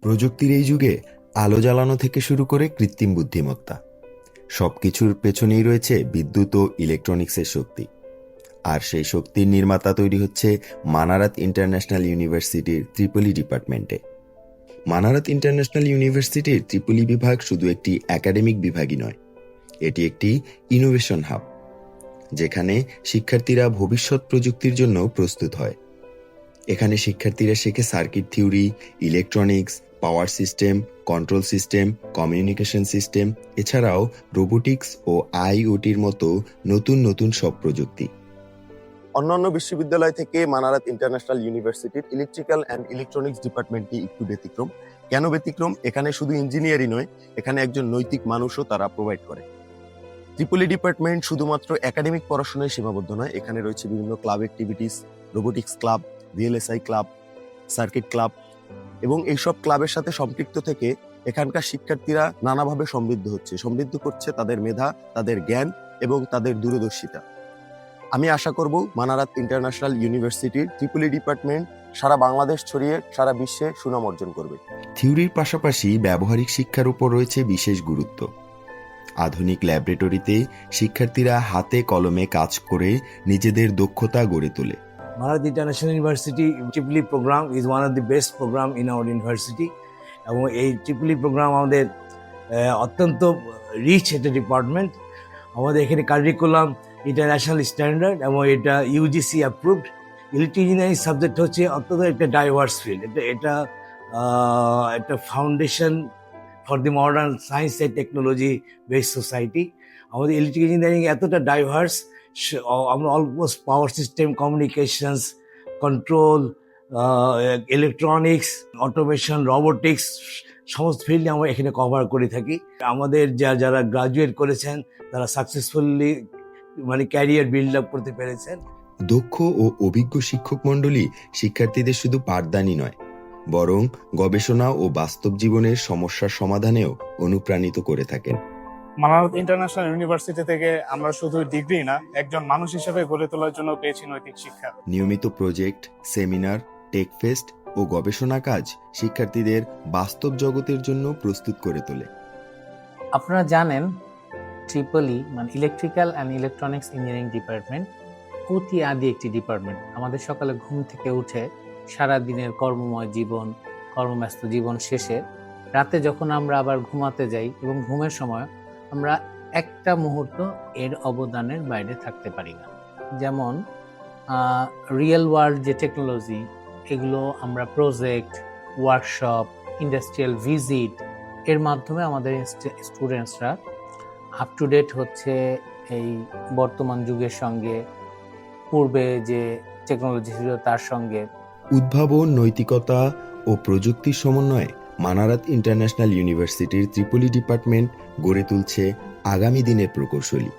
প্রযুক্তির এই যুগে আলো জ্বালানো থেকে শুরু করে কৃত্রিম বুদ্ধিমত্তা সবকিছুর পেছনেই রয়েছে বিদ্যুৎ ও ইলেকট্রনিক্সের শক্তি। আর সেই শক্তির নির্মাতা তৈরি হচ্ছে মানারাত ইন্টারন্যাশনাল ইউনিভার্সিটির ত্রিপলি ডিপার্টমেন্টে। মানারাত ইন্টারন্যাশনাল ইউনিভার্সিটির ত্রিপলি বিভাগ শুধু একটি একাডেমিক বিভাগই নয়, এটি একটি ইনোভেশন হাব, যেখানে শিক্ষার্থীরা ভবিষ্যৎ প্রযুক্তির জন্য প্রস্তুত হয়। এখানে শিক্ষার্থীরা শেখে circuit theory, electronics, power system, control system, communication system, এছাড়াও রোবোটিক্স ও আইওটির মতো নতুন নতুন সব প্রযুক্তি। অন্যান্য বিশ্ববিদ্যালয় থেকে মানারাত ইন্টারন্যাশনাল ইউনিভার্সিটির ইলেকট্রিক্যাল অ্যান্ড ইলেকট্রনিক্স ডিপার্টমেন্টটি একটু ব্যতিক্রম। কেন ব্যতিক্রম? এখানে শুধু ইঞ্জিনিয়ারই নয়, এখানে একজন নৈতিক মানুষও তারা প্রোভাইড করে। ত্রিপলি ডিপার্টমেন্ট শুধুমাত্র একাডেমিক পড়াশোনায় সীমাবদ্ধ নয়, এখানে রয়েছে বিভিন্ন club activities, robotics club, VLSI club, circuit club, এবং এইসব ক্লাবের সাথে সম্পৃক্ত থেকে এখানকার শিক্ষার্থীরা নানাভাবে সমৃদ্ধ করছে তাদের মেধা, তাদের জ্ঞান এবং তাদের দূরদর্শিতা। আমি আশা করব মানারাত ইন্টারন্যাশনাল ইউনিভার্সিটির ত্রিপলি ডিপার্টমেন্ট সারা বাংলাদেশ ছড়িয়ে সারা বিশ্বে সুনাম অর্জন করবে। থিওরির পাশাপাশি ব্যবহারিক শিক্ষার উপর রয়েছে বিশেষ গুরুত্ব। আধুনিক ল্যাবরেটরিতে শিক্ষার্থীরা হাতে কলমে কাজ করে নিজেদের দক্ষতা গড়ে তোলে। Maharad International University Tripoli program is one of the best program in our university এবং এই ট্রিপলি প্রোগ্রাম আমাদের অত্যন্ত রিচ একটা ডিপার্টমেন্ট। আমাদের এখানে কারিকুলাম ইন্টারন্যাশনাল স্ট্যান্ডার্ড এবং এটা UGC approved. Electric engineering subject হচ্ছে অত্যন্ত একটা ডাইভার্স ফিল্ড। এটা একটা foundation for the modern science and technology based society. আমাদের ইলেকট্রিক ইঞ্জিনিয়ারিং এতটা ডাইভার্স, আমরা almost power system, communications, control, electronics, automation, robotics সমস্ত ফিল্ডে আমরা এখানে কভার করে থাকি। আমাদের যারা গ্রাজুয়েট করেছেন তারা সাকসেসফুলি ক্যারিয়ার বিল্ড আপ করতে পেরেছেন। দক্ষ ও অভিজ্ঞ শিক্ষক মণ্ডলী শিক্ষার্থীদের শুধু পাঠদানই নয়, বরং গবেষণা ও বাস্তব জীবনের সমস্যার সমাধানেও অনুপ্রাণিত করে থাকেন। মানারাত ইন্টারন্যাশনাল ইউনিভার্সিটি থেকে আমরা শুধু ডিগ্রি না, একজন মানুষ হিসেবে গড়ে তোলার জন্য পেয়েছি নৈতিক শিক্ষা। নিয়মিত প্রজেক্ট, সেমিনার, টেক ফেস্ট ও গবেষণা কাজ শিক্ষার্থীদের বাস্তব জগতের জন্য প্রস্তুত করে তোলে। আপনারা জানেন Tripoli electrical and electronics engineering department অতি আদি একটি ডিপার্টমেন্ট। আমাদের সকালে ঘুম থেকে উঠে সারা দিনের কর্মময় জীবন, কর্মব্যস্ত জীবন শেষে রাতে যখন আমরা আবার ঘুমাতে যাই এবং ঘুমের সময় আমরা একটা মুহূর্ত এর অবদানের বাইরে থাকতে পারি না। যেমন রিয়েল ওয়ার্ল্ড যে টেকনোলজি, এগুলো আমরা প্রজেক্ট, ওয়ার্কশপ, ইন্ডাস্ট্রিয়াল ভিজিট এর মাধ্যমে আমাদের স্টুডেন্টসরা আপ টু ডেট হচ্ছে এই বর্তমান যুগের সঙ্গে, পূর্বে যে টেকনোলজি ছিল তার সঙ্গে। উদ্ভাবন, নৈতিকতা ও প্রযুক্তির সমন্বয়ে মানারাত ইন্টারন্যাশনাল ইউনিভার্সিটির ত্রিপলি ডিপার্টমেন্ট গড়ে তুলছে আগামী দিনের প্রকৌশলী।